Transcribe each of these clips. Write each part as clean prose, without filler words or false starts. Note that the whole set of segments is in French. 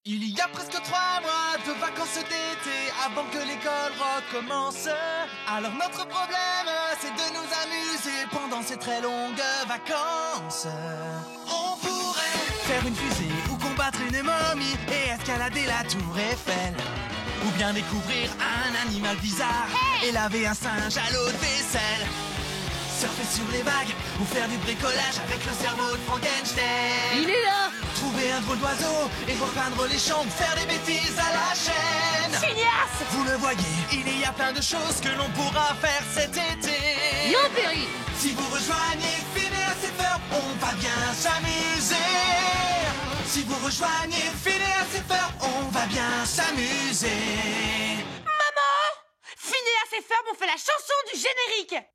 Il y a presque 3 mois de vacances d'été avant que l'école recommence. Alors notre problème, c'est de nous amuser pendant ces très longues vacances. On pourrait faire une fusée ou combattre une momie et escalader la tour Eiffel. Ou bien découvrir un animal bizarre et laver un singe à l'eau de vaisselle. Surfer sur les vagues ou faire du bricolage avec le cerveau de Frankenstein. Il est là! Trouver un drôle d'oiseau et repeindre les champs ou faire des bêtises à la chaîne. Cinéaste! Vous le voyez, il y a plein de choses que l'on pourra faire cet été. Yo, Perry! Si vous rejoignez Phineas et Ferb, on va bien s'amuser. Si vous rejoignez Phineas et Ferb, on va bien s'amuser. Maman! Phineas et Ferb ont fait la chanson du générique!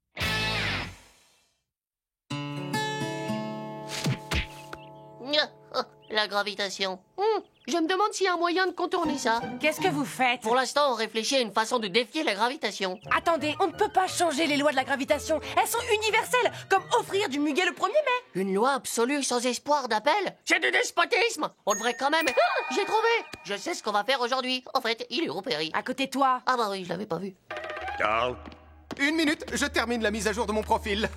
La gravitation. Je me demande s'il y a un moyen de contourner ça. Qu'est-ce que vous faites? Pour l'instant, on réfléchit à une façon de défier la gravitation. Attendez, on ne peut pas changer les lois de la gravitation. Elles sont universelles, comme offrir du muguet le 1er mai. Une loi absolue sans espoir d'appel? C'est du despotisme. On devrait quand même... Ah, j'ai trouvé. Je sais ce qu'on va faire aujourd'hui. En fait, il est où, Perry? À côté de toi. Ah bah oui, je l'avais pas vu. Carl? Une minute, je termine la mise à jour de mon profil.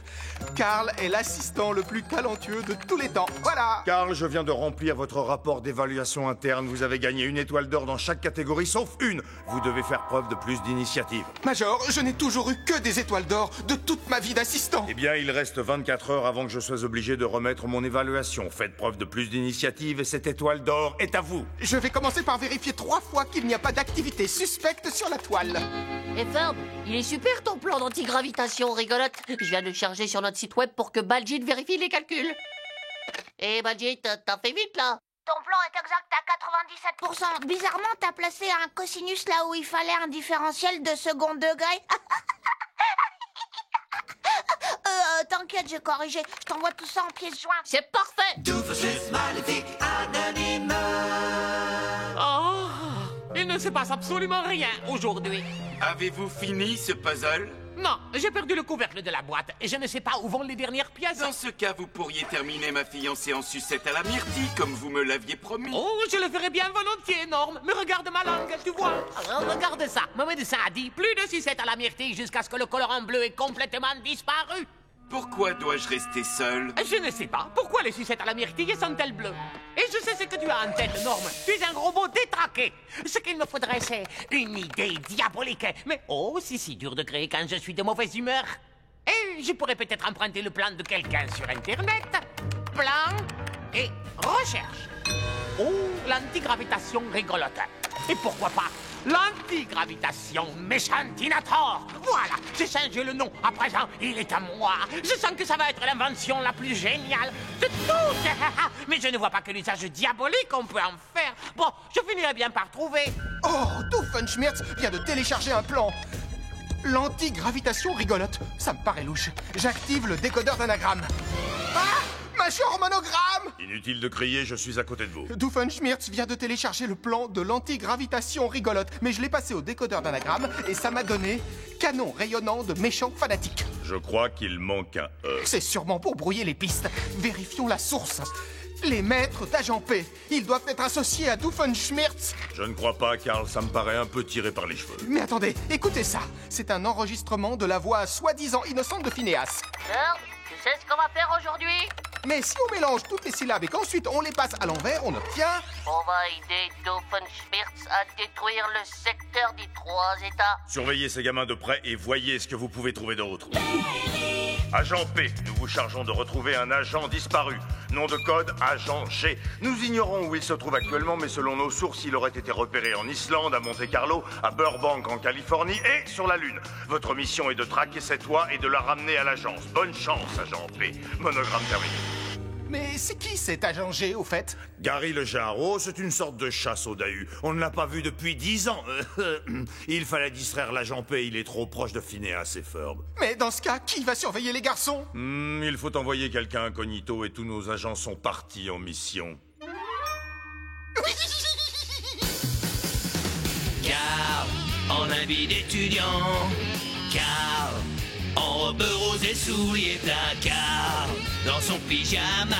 Karl est l'assistant le plus talentueux de tous les temps. Voilà. Carl, je viens de remplir votre rapport d'évaluation interne. Vous avez gagné 1 étoile d'or dans chaque catégorie, sauf une. Vous devez faire preuve de plus d'initiative. Major, je n'ai toujours eu que des étoiles d'or de toute ma vie d'assistant. Eh bien, il reste 24 heures avant que je sois obligé de remettre mon évaluation. Faites preuve de plus d'initiative et cette étoile d'or est à vous. Je vais commencer par vérifier 3 fois qu'il n'y a pas d'activité suspecte sur la toile. Et Ferb, il est super ton plan d'antigravitation, rigolote. Je viens de le charger sur notre site web pour que Baljeet vérifie les calculs. Et Baljeet, t'as fait vite là. Ton plan est exact à 97%. Bizarrement, t'as placé un cosinus là où il fallait un différentiel de second degré. T'inquiète, j'ai corrigé. Je t'envoie tout ça en pièces jointes. C'est parfait. Doofenshmirtz maléfique, anonyme. Oh, il ne se passe absolument rien aujourd'hui. Avez-vous fini ce puzzle? Non, j'ai perdu le couvercle de la boîte et je ne sais pas où vont les dernières pièces. Dans ce cas, vous pourriez terminer ma fiancée en sucette à la myrtille, comme vous me l'aviez promis. Oh, je le ferais bien volontiers, Norm. Mais regarde ma langue, tu vois. Alors, regarde ça. Mon médecin a dit plus de sucette à la myrtille jusqu'à ce que le colorant bleu ait complètement disparu. Pourquoi dois-je rester seul? Je ne sais pas. Pourquoi les sucettes à la myrtille sont-elles bleues? Et je sais ce que tu as en tête, Norm. Tu es un robot détraqué. Ce qu'il me faudrait, c'est une idée diabolique. Mais oh, c'est si dur de créer quand je suis de mauvaise humeur. Et je pourrais peut-être emprunter le plan de quelqu'un sur Internet. Plan et recherche. Oh, l'antigravitation rigolote. Et pourquoi pas l'antigravitation méchantinator. Voilà, j'ai changé le nom. À présent, il est à moi. Je sens que ça va être l'invention la plus géniale de toutes. Mais je ne vois pas quel usage diabolique on peut en faire. Bon, je finirai bien par trouver. Oh, Doofenshmirtz vient de télécharger un plan. L'antigravitation rigolote. Ça me paraît louche. J'active le décodeur d'anagramme. Ah! Major monogramme! Inutile de crier, je suis à côté de vous. Doofenshmirtz vient de télécharger le plan de l'antigravitation rigolote, mais je l'ai passé au décodeur d'anagramme et ça m'a donné canon rayonnant de méchants fanatiques. Je crois qu'il manque un E. C'est sûrement pour brouiller les pistes. Vérifions la source. Les maîtres d'Agent P, ils doivent être associés à Doofenshmirtz. Je ne crois pas, Carl, ça me paraît un peu tiré par les cheveux. Mais attendez, écoutez ça. C'est un enregistrement de la voix soi-disant innocente de Phineas. Alors, tu sais ce qu'on va faire aujourd'hui? Mais si on mélange toutes les syllabes et qu'ensuite on les passe à l'envers, on obtient... On va aider Doofenshmirtz à détruire le secteur des 3 États. Surveillez ces gamins de près et voyez ce que vous pouvez trouver d'autre. Agent P, nous vous chargeons de retrouver un agent disparu. Nom de code, Agent G. Nous ignorons où il se trouve actuellement, mais selon nos sources, il aurait été repéré en Islande, à Monte-Carlo, à Burbank en Californie et sur la Lune. Votre mission est de traquer cette oie et de la ramener à l'agence. Bonne chance, Agent P. Monogramme terminé. Mais c'est qui cet agent G, au fait? Gary le Jarreau, c'est une sorte de chasse au Dahu. On ne l'a pas vu depuis 10 ans. Il fallait distraire l'agent P, il est trop proche de Phineas et Ferb. Mais dans ce cas, qui va surveiller les garçons? Il faut envoyer quelqu'un incognito et tous nos agents sont partis en mission. Carl, en habit d'étudiant. Carl, en robe rose et souliers plats. Carl, dans son pyjama.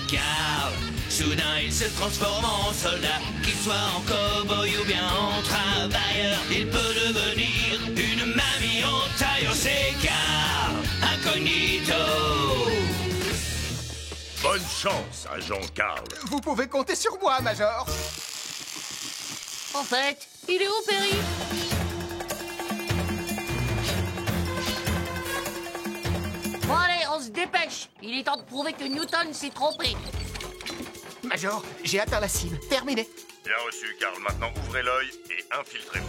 Carl, soudain il se transforme en soldat. soit en cow-boy ou bien en travailleur, il peut devenir une mamie en tailleur. C'est Carl Incognito. Bonne chance, agent Carl. Vous pouvez compter sur moi, Major. En fait, il est où, Perry? Bon, allez, on se dépêche. Il est temps de prouver que Newton s'est trompé. Major, j'ai atteint la cible. Terminé. Bien reçu, Carl. Maintenant, ouvrez l'œil et infiltrez-vous.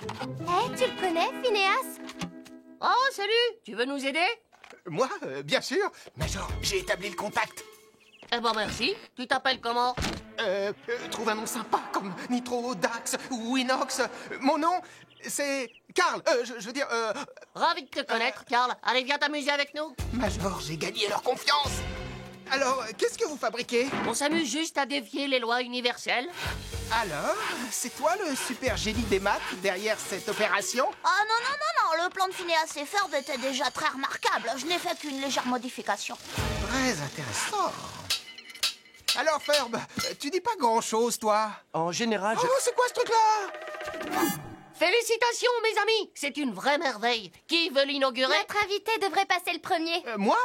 Eh, tu le connais, Phineas? Oh, salut. Tu veux nous aider? Moi, bien sûr. Major, j'ai établi le contact. Eh ben, merci. Tu t'appelles comment? Trouve un nom sympa comme Nitro, Dax ou Inox. Mon nom, c'est Carl. Je veux dire, Ravi de te connaître, Carl. Allez, viens t'amuser avec nous. Major, j'ai gagné leur confiance. Alors, qu'est-ce que vous fabriquez? On s'amuse juste à défier les lois universelles. Alors, c'est toi le super génie des maths derrière cette opération? Oh non, le plan de Phineas et Ferb était déjà très remarquable. Je n'ai fait qu'une légère modification. Très intéressant. Alors, Ferb, tu dis pas grand-chose, toi? En général, Oh, c'est quoi ce truc-là? Félicitations, mes amis. C'est une vraie merveille. Qui veut l'inaugurer? Notre invité devrait passer le premier. Moi,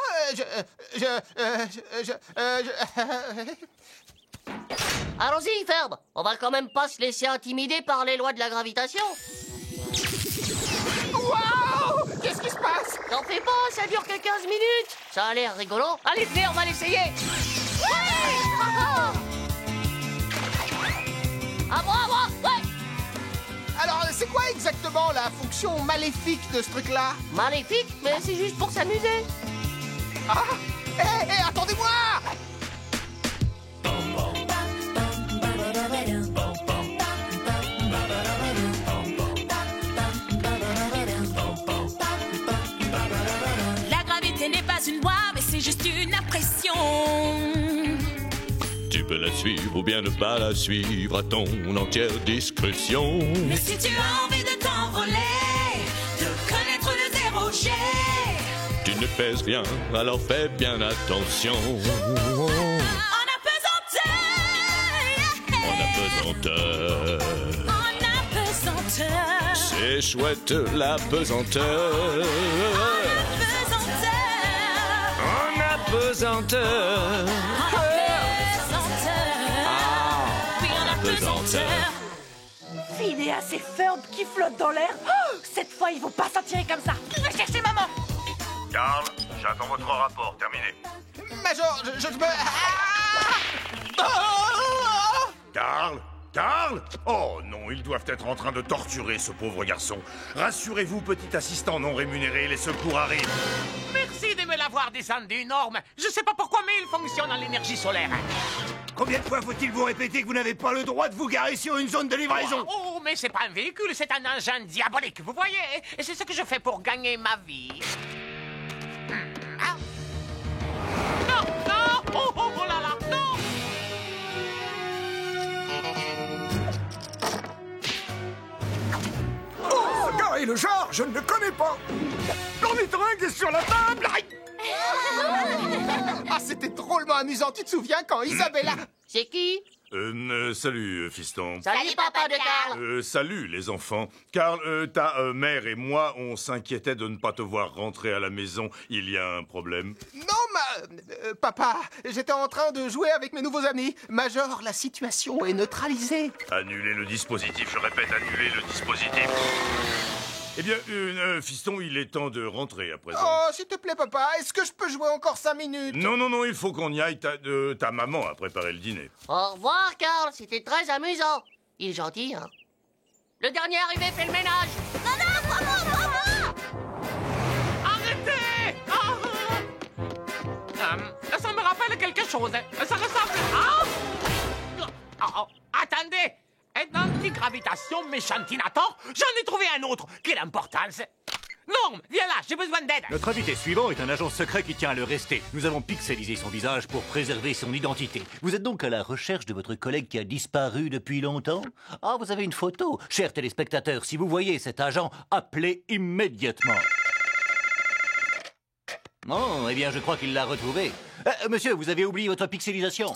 Allons-y, Ferb. On va quand même pas se laisser intimider par les lois de la gravitation. Waouh! Qu'est-ce qui se passe? T'en fais pas, ça dure que 15 minutes. Ça a l'air rigolo. Allez, venez, on va l'essayer. À moi, ouais. Alors, c'est quoi exactement la fonction maléfique de ce truc-là? Maléfique, mais c'est juste pour s'amuser. Ah! Hé, attendez-moi! La gravité n'est pas une loi, mais c'est juste une impression. Tu peux la suivre ou bien ne pas la suivre à ton entière discrétion. Mais si tu as envie de t'envoler, de connaître le zéro G, Tu ne pèses rien, alors fais bien attention. en apesanteur, En apesanteur, en apesanteur, c'est chouette la pesanteur. En apesanteur. oui, en apesanteur. Phineas et Ferb qui flottent dans l'air. Oh, cette fois, ils vont pas s'en tirer comme ça. Va chercher maman. Carl, j'attends votre rapport. Terminé. Major, je me... Carl? Carl? Oh non, ils doivent être en train de torturer ce pauvre garçon. Rassurez-vous, petit assistant non rémunéré, les secours arrivent. Merci de me l'avoir descendu, Norme. Je sais pas pourquoi, mais il fonctionne à l'énergie solaire. Combien de fois faut-il vous répéter que vous n'avez pas le droit de vous garer sur une zone de livraison? Oh, mais c'est pas un véhicule, c'est un engin diabolique, vous voyez? Et c'est ce que je fais pour gagner ma vie. Ah. Non, non, oh là là, non! Oh, Gary le genre, je ne le connais pas. L'ornithorynque est sur la table. Aïe. Ah, c'était drôlement amusant. Tu te souviens quand Isabella... C'est qui? Salut, fiston. Salut, papa de Carl. Salut, les enfants. Carl, ta mère et moi, on s'inquiétait de ne pas te voir rentrer à la maison. Il y a un problème? Non, papa, j'étais en train de jouer avec mes nouveaux amis. Major, la situation est neutralisée. Annulez le dispositif, je répète, annulez le dispositif. Eh bien, fiston, il est temps de rentrer à présent. Oh, s'il te plaît, papa, est-ce que je peux jouer encore 5 minutes? Non, il faut qu'on y aille. Ta maman a préparé le dîner. Au revoir, Carl. C'était très amusant. Il est gentil, hein? Le dernier arrivé fait le ménage. Non, pas moi. Arrêtez! Ça me rappelle quelque chose. Ça ressemble à... attendez! Un antigravitation méchantinator? J'en ai trouvé un autre. Quelle importance! Norm, viens là, j'ai besoin d'aide. Notre invité suivant est un agent secret qui tient à le rester. Nous avons pixelisé son visage pour préserver son identité. Vous êtes donc à la recherche de votre collègue qui a disparu depuis longtemps? Ah, vous avez une photo. Chers téléspectateurs, si vous voyez cet agent, appelez immédiatement. Oh, eh bien, je crois qu'il l'a retrouvé. Monsieur, vous avez oublié votre pixelisation.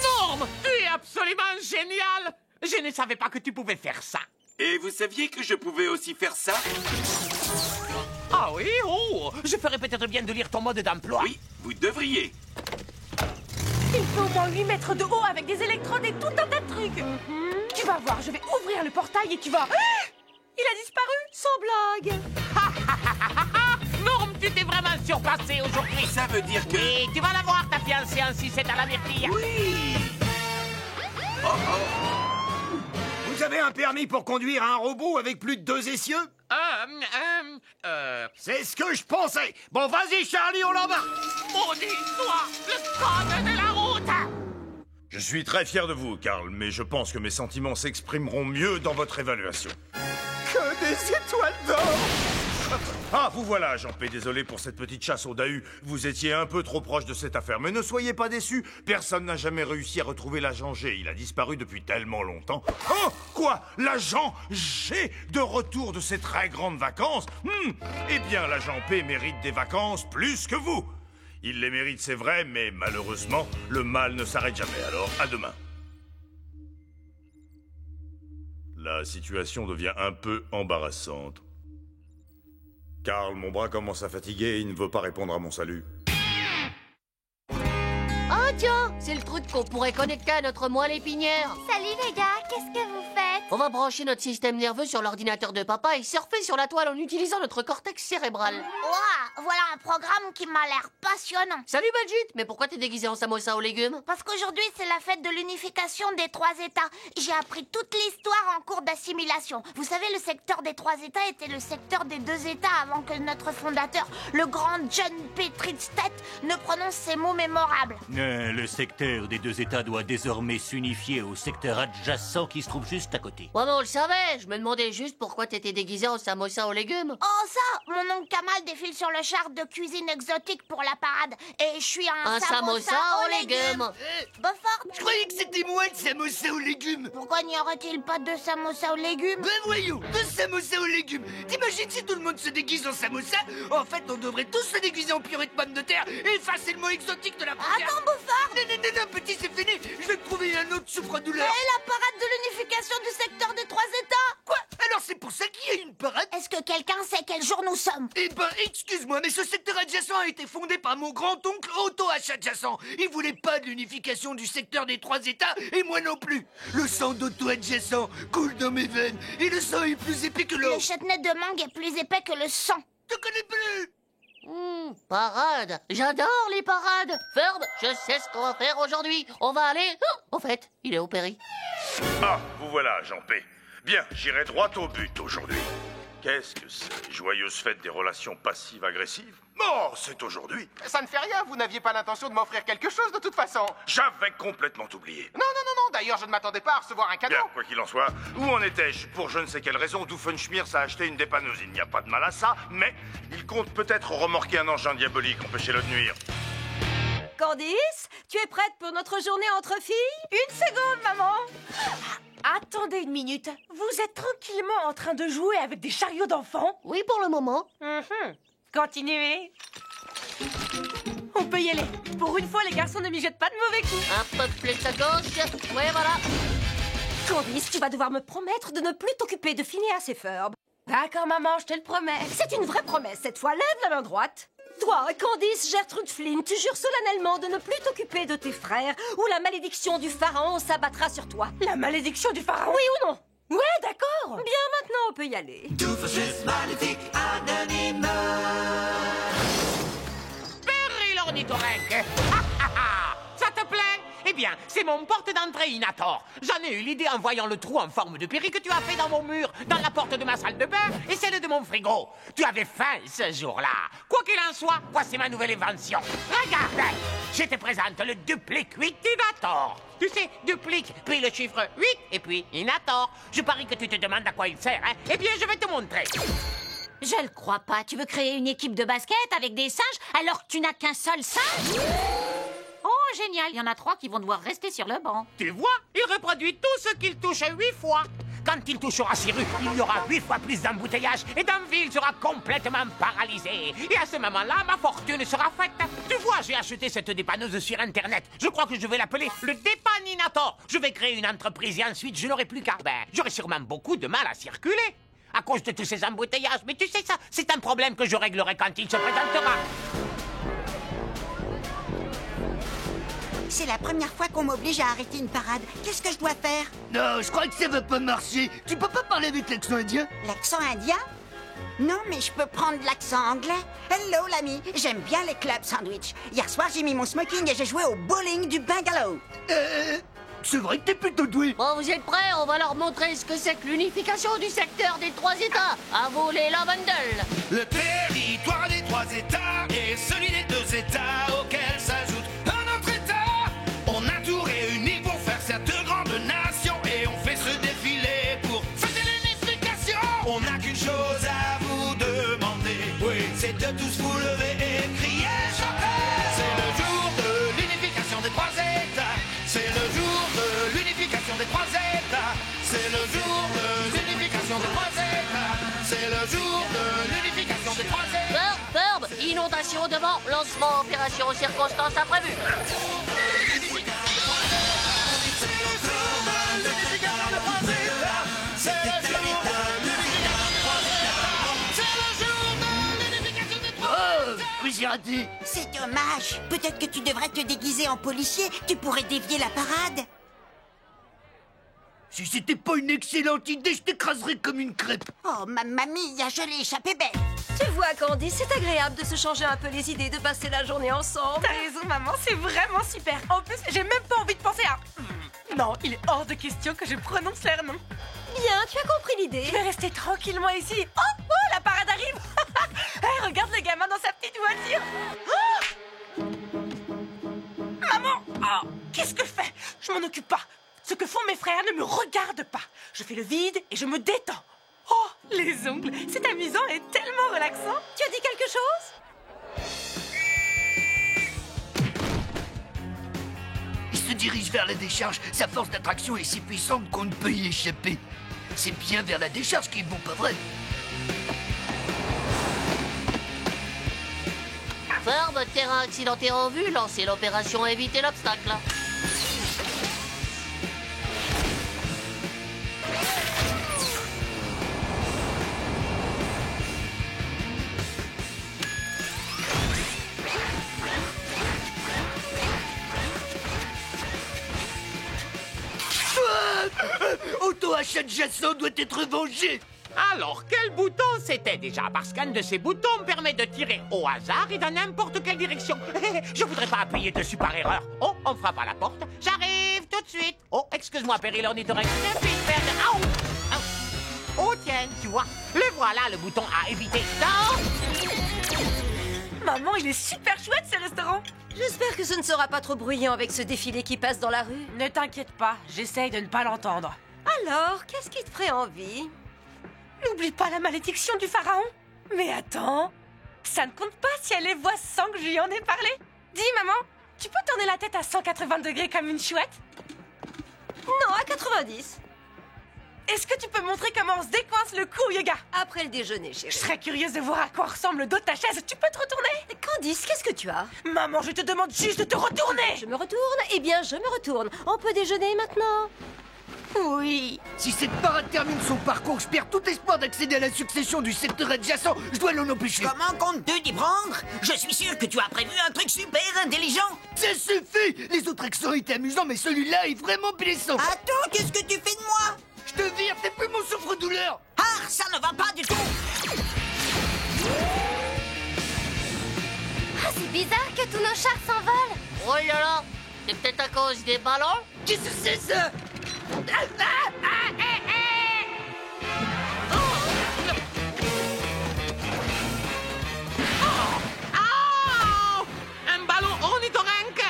Norm, absolument génial! Je ne savais pas que tu pouvais faire ça. Et vous saviez que je pouvais aussi faire ça? Ah oui? Oh! Je ferais peut-être bien de lire ton mode d'emploi. Oui, vous devriez. Il faut au moins 8 mètres de haut avec des électrodes et tout un tas de trucs. Tu vas voir, je vais ouvrir le portail et tu vas... Ah, il a disparu, sans blague. Norm, tu t'es vraiment surpassé aujourd'hui. Ça veut dire que... Oui, tu vas la voir, ta fiancée en 6-7 à la myrtille. Oui. Oh oh. Vous avez un permis pour conduire un robot avec plus de 2 essieux? C'est ce que je pensais. Bon, vas-y, Charlie, on l'embarque. Maudit soit le code de la route. Je suis très fier de vous, Karl, mais je pense que mes sentiments s'exprimeront mieux dans votre évaluation. Que des étoiles d'or! Ah, vous voilà, Jean P. Désolé pour cette petite chasse au Dahu. Vous étiez un peu trop proche de cette affaire, mais ne soyez pas déçus. Personne n'a jamais réussi à retrouver l'agent G. Il a disparu depuis tellement longtemps. Oh, quoi? L'agent G de retour de ses très grandes vacances? Eh bien, l'agent P mérite des vacances plus que vous. Il les mérite, c'est vrai, mais malheureusement, le mal ne s'arrête jamais. Alors, à demain. La situation devient un peu embarrassante. Karl, mon bras commence à fatiguer et il ne veut pas répondre à mon salut. Ah tiens, c'est le truc qu'on pourrait connecter à notre moelle épinière. Salut les gars, qu'est-ce que vous faites? On va brancher notre système nerveux sur l'ordinateur de papa et surfer sur la toile en utilisant notre cortex cérébral. Ouah, voilà un programme qui m'a l'air passionnant. Salut Baljeet, mais pourquoi t'es déguisé en samosa aux légumes? Parce qu'aujourd'hui, c'est la fête de l'unification des 3 États. J'ai appris toute l'histoire en cours d'assimilation. Vous savez, le secteur des 3 États était le secteur des 2 États avant que notre fondateur, le grand John P. Tridsted, ne prononce ces mots mémorables. Le secteur des 2 États doit désormais s'unifier au secteur adjacent qui se trouve juste à côté. Ouais, mais on le savait. Je me demandais juste pourquoi t'étais déguisé en samosa aux légumes. Oh ça, mon oncle Kamal défile sur le char de cuisine exotique pour la parade. Et je suis un samosa aux légumes. Beaufort? Je croyais que c'était moi le samosa aux légumes. Pourquoi n'y aurait-il pas de samosa aux légumes? Ben voyons, 2 samosas aux légumes. T'imagines si tout le monde se déguise en samosa? En fait, on devrait tous se déguiser en purée de pommes de terre et effacer le mot exotique de la frontière. Attends, Beaufort! Non, petit, c'est fini. Je vais te trouver un autre souffre-douleur. Mais la parade de l'unification du secteur des 3 États! Quoi? Alors c'est pour ça qu'il y a une parade? Est-ce que quelqu'un sait quel jour nous sommes? Eh ben, excuse-moi, mais ce secteur adjacent a été fondé par mon grand-oncle Otto H. adjacent. Il voulait pas de l'unification du secteur des 3 États, et moi non plus. Le sang d'Otto adjacent coule dans mes veines, et le sang est plus épais que l'eau. Le chutney de mangue est plus épais que le sang. Tu connais plus? Parade. J'adore les parades. Ferd, je sais ce qu'on va faire aujourd'hui. On va aller... Oh, au fait, il est au péri. Ah, vous voilà, Jean P. Bien, j'irai droit au but aujourd'hui. Qu'est-ce que c'est? Joyeuse fête des relations passives-agressives? Oh, c'est aujourd'hui. Ça ne fait rien, vous n'aviez pas l'intention de m'offrir quelque chose de toute façon. J'avais complètement oublié. Non, d'ailleurs je ne m'attendais pas à recevoir un cadeau. Bien, quoi qu'il en soit, où en étais-je? Pour je ne sais quelle raison, Doofenshmirtz a acheté une dépanneuse. Il n'y a pas de mal à ça, mais il compte peut-être remorquer un engin diabolique, empêcher-le de nuire. Candice, tu es prête pour notre journée entre filles? Une seconde, maman. Attendez une minute. Vous êtes tranquillement en train de jouer avec des chariots d'enfants? Oui, pour le moment. Continuez. On peut y aller. Pour une fois, les garçons ne m'y jettent pas de mauvais coups. Un peu plus à gauche. Ouais, voilà. Candice, tu vas devoir me promettre de ne plus t'occuper de Phineas et Ferb. D'accord, maman, je te le promets. C'est une vraie promesse. Cette fois, lève la main droite. Toi, Candice Gertrude Flynn, tu jures solennellement de ne plus t'occuper de tes frères ou la malédiction du pharaon s'abattra sur toi. La malédiction du pharaon? Oui ou non? Ouais, d'accord. Bien, maintenant, on peut y aller. Doofenshmirtz maléfique anonyme. Perry l'ornithorynque. Ça te plaît? Eh bien, c'est mon porte d'entrée Inator. J'en ai eu l'idée en voyant le trou en forme de Perry que tu as fait dans mon mur, dans la porte de ma salle de bain et celle de mon frigo. Tu avais faim ce jour-là. Quoi qu'il en soit, voici ma nouvelle invention. Regarde, je te présente le duplique 8 Inator. Tu sais, duplique, puis le chiffre 8 et puis Inator. Je parie que tu te demandes à quoi il sert, hein? Eh bien, je vais te montrer. Je le crois pas. Tu veux créer une équipe de basket avec des singes alors que tu n'as qu'un seul singe? Oh, génial. Il y en a 3 qui vont devoir rester sur le banc. Tu vois, il reproduit tout ce qu'il touche 8 fois. quand il touchera ces rues, il y aura 8 fois plus d'embouteillages et Danville sera complètement paralysé. Et à ce moment-là, ma fortune sera faite. Tu vois, j'ai acheté cette dépanneuse sur Internet. Je crois que je vais l'appeler le Dépaninator. Je vais créer une entreprise et ensuite je n'aurai plus qu'à... j'aurai sûrement beaucoup de mal à circuler à cause de tous ces embouteillages. Mais tu sais ça, c'est un problème que je réglerai quand il se présentera. C'est la première fois qu'on m'oblige à arrêter une parade. Qu'est-ce que je dois faire? Non, je crois que ça va pas marcher. Tu peux pas parler avec l'accent indien? L'accent indien? Non, mais je peux prendre l'accent anglais. Hello, l'ami. J'aime bien les clubs sandwich. Hier soir, j'ai mis mon smoking et j'ai joué au bowling du bungalow. C'est vrai que t'es plutôt doué. Bon, vous êtes prêts? On va leur montrer ce que c'est que l'unification du secteur des 3 États. À vous les Lavendel. Le territoire des 3 États est celui des 2 États auxquels s'ajoute un autre État. On a tout réuni pour faire cette grande nation et on fait ce défilé pour fêter l'unification. On n'a qu'une chose à vous demander, oui, c'est de tous vous lever et crier, chanter. C'est le jour de l'unification des 3 États. C'est le jour de l'unification des 3 États. C'est le jour de l'unification des 3 États. C'est le jour de l'unification des 3 États. Verbe, inondation devant, lancement, opération, circonstances imprévues. J'ai raté. C'est dommage. Peut-être que tu devrais te déguiser en policier. Tu pourrais dévier la parade. Si c'était pas une excellente idée, je t'écraserais comme une crêpe. Oh, ma mamie, je l'ai échappé belle. Tu vois, Candy, c'est agréable de se changer un peu les idées, de passer la journée ensemble. T'as raison, maman, c'est vraiment super. En plus, j'ai même pas envie de penser à... Non, il est hors de question que je prononce leur nom. Bien, tu as compris l'idée. Je vais rester tranquillement ici. Oh, oh, la parade arrive. Hey, regarde le gamin dans sa petite voiture. Oh maman, oh, qu'est-ce que je fais? Je m'en occupe pas. Ce que font mes frères ne me regarde pas. Je fais le vide et je me détends. Oh, les ongles, c'est amusant et tellement relaxant. Tu as dit quelque chose? Il se dirige vers la décharge. Sa force d'attraction est si puissante qu'on ne peut y échapper. C'est bien vers la décharge qu'ils vont, pas vrai? Verbe, terrain accidenté en vue, lancez l'opération éviter l'obstacle. Auto-achat adjacent doit être vengé. Alors, quel bouton c'était déjà? Parce qu'un de ces boutons me permet de tirer au hasard et dans n'importe quelle direction. Je voudrais pas appuyer dessus par erreur. Oh, on frappe à la porte. J'arrive tout de suite. Oh, excuse-moi, Péril ornithorynque. Oh, tiens, tu vois. Le voilà, le bouton à éviter. Non! Maman, il est super chouette, ce restaurant. J'espère que ce ne sera pas trop bruyant avec ce défilé qui passe dans la rue. Ne t'inquiète pas, j'essaye de ne pas l'entendre. Alors, qu'est-ce qui te ferait envie? N'oublie pas la malédiction du pharaon. Mais attends, ça ne compte pas si elle les voit sans que je lui en ai parlé. Dis, maman, tu peux tourner la tête à 180 degrés comme une chouette? Non, à 90. Est-ce que tu peux montrer comment on se décoince le cou, yoga? Après le déjeuner, chérie. Je serais curieuse de voir à quoi ressemble le dos de ta chaise. Tu peux te retourner? Candice, qu'est-ce que tu as? Maman, je te demande juste de te retourner. Je me retourne? Eh bien, je me retourne. On peut déjeuner maintenant? Oui. Si cette parade termine son parcours, je perds tout espoir d'accéder à la succession du secteur adjacent. Je dois l'en empêcher. Comment comptes-tu d'y prendre? Je suis sûr que tu as prévu un truc super intelligent. Ça suffit. Les autres accents étaient amusants, mais celui-là est vraiment blessant. Attends, qu'est-ce que tu fais de moi? Je te vire, t'es plus mon souffre-douleur. Ah, ça ne va pas du tout. Ah, c'est bizarre que tous nos chars s'envolent. Oh là là, c'est peut-être à cause des ballons? Qu'est-ce que c'est ça? Un ballon ornithorynque!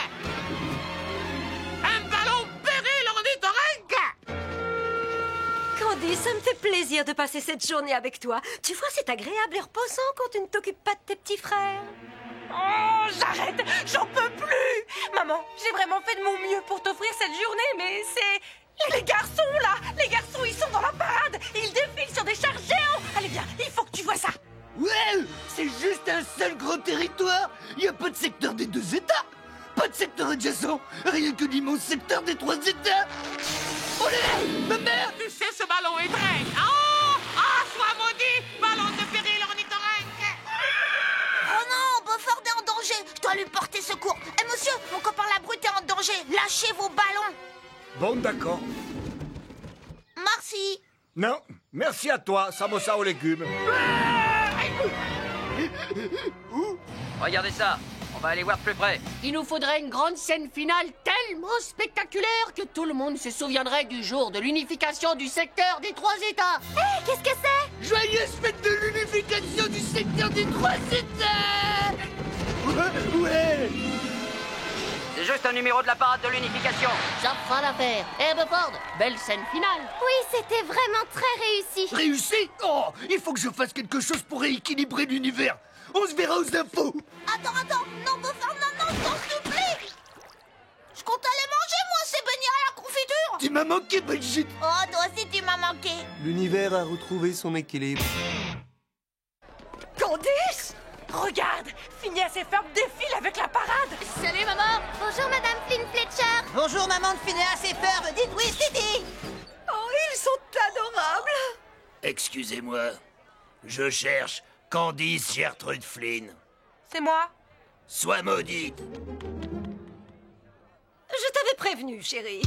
Un ballon Péril ornithorynque! Candy, ça me fait plaisir de passer cette journée avec toi. Tu vois, c'est agréable et reposant quand tu ne t'occupes pas de tes petits frères. Oh, j'arrête, j'en peux plus. Maman, j'ai vraiment fait de mon mieux pour t'offrir cette journée, mais c'est... Les garçons, là! Les garçons, ils sont dans la parade! trois états. Olé, ma mère. Tu sais, ce ballon est dingue. Oh, sois maudit, ballon de péril ornithorynque. Oh non, Beaufort est en danger. Je dois lui porter secours. Eh monsieur, mon copain la brute est en danger. Lâchez vos ballons. Bon, d'accord. Merci. Non, merci à toi, samosa aux légumes. Regardez ça, on va aller voir de plus près. Il nous faudrait une grande scène finale tellement spectaculaire que tout le monde se souviendrait du jour de l'unification du secteur des trois États. Hé, qu'est-ce que c'est? Joyeuse fête de l'unification du secteur des trois états. Ouais. C'est juste un numéro de la parade de l'unification. Ça fera l'affaire. Eh Beaufort, belle scène finale. Oui, c'était vraiment très réussi. Réussi? Oh, il faut que je fasse quelque chose pour rééquilibrer l'univers. On se verra aux infos. Attends, non, Beaufort, non, s'il te plaît. Je compte aller manger, moi, ces beignets à la confiture. Tu m'as manqué, Brigitte. Oh, toi aussi, tu m'as manqué. L'univers a retrouvé son équilibre. Candice! Regarde, Phineas et Ferb défilent avec la parade. Salut, maman. Bonjour, Madame Flynn Fletcher. Bonjour, maman de Phineas et Ferb. Dites oui, Titi. Oh, ils sont adorables. Excusez-moi, je cherche Candice Gertrude Flynn. C'est moi. Sois maudite. Je t'avais prévenu, chérie.